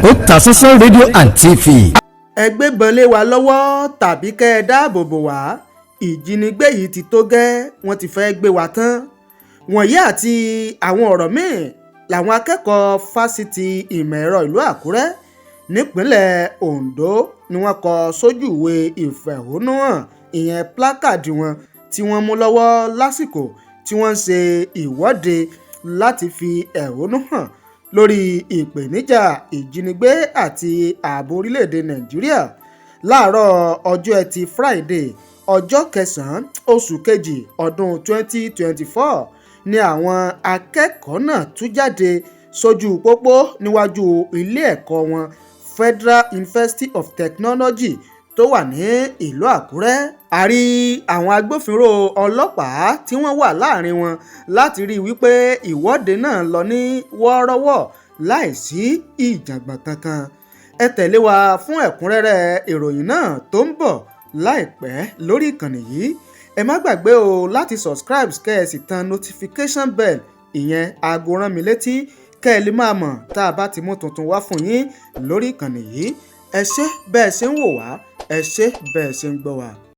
Otasansan rédíò and TV. ẹgbẹ́ bọ́lé wa lọ́wọ́ tàbí kẹ́ ẹ dáàbò bò wá ìjínigbé yìí ti tó gẹ́ wọ́n ti fẹ́ gbé wa tán. wọ̀nyí àti àwọn ọ̀rọ̀ míì làwọn akẹ́kọ̀ọ́ fásitì ìmọ̀ ẹ̀rọ ìlú Àkúrẹ́ nípínlẹ̀ Ondo ni wọ́n kọ sójú ìwé ìfẹ̀hónúhàn ìyẹn plákàdì wọn tí wọ́n mú lọ́wọ́ lásìkò tí wọ́n ń ṣe ìwọ́de láti fi ẹ̀hónú hàn lórí ìpèníjà ìjínigbé àti ààbò orílẹ̀-èdè Nàìjíríà. láàárọ̀ ọjọ́ ẹtì Friday ọjọ́ kẹsàn-án oṣù kejì ọdún 2024 ni àwọn akẹ́kọ̀ọ́ náà tú jáde sójú pópó níwájú ilé ẹ̀kọ́ wọn Federal University of Technology tó wà ní ìlú Àkúrẹ́. a rí àwọn agbófinró ọlọ́pàá tí wọ́n wà láàrin wọn láti rí i wípé ìwọ́de náà lọ ní wọ́ọ́rọ́wọ́ láìsí ìjàngbọ̀n kankan. ẹ tẹ̀lé wa fún ẹ̀kúnrẹ́rẹ́ ìròyìn náà tó ń bọ̀ láìpẹ́ lórí ìkànnì yìí. ẹ má gbàgbé o láti subscribe kẹ́ ẹ sì tan notification bell ìyẹn aago rán mi létí kẹ́ ẹ lè máa mọ̀ tá a bá ti mú tuntun wá fún yín lórí ìkànnì yìí. ẹ ṣé bẹ́ẹ̀ ṣe ń wò wá, ẹ ṣé bẹ́ẹ̀ ṣe ń gbọ́ wá.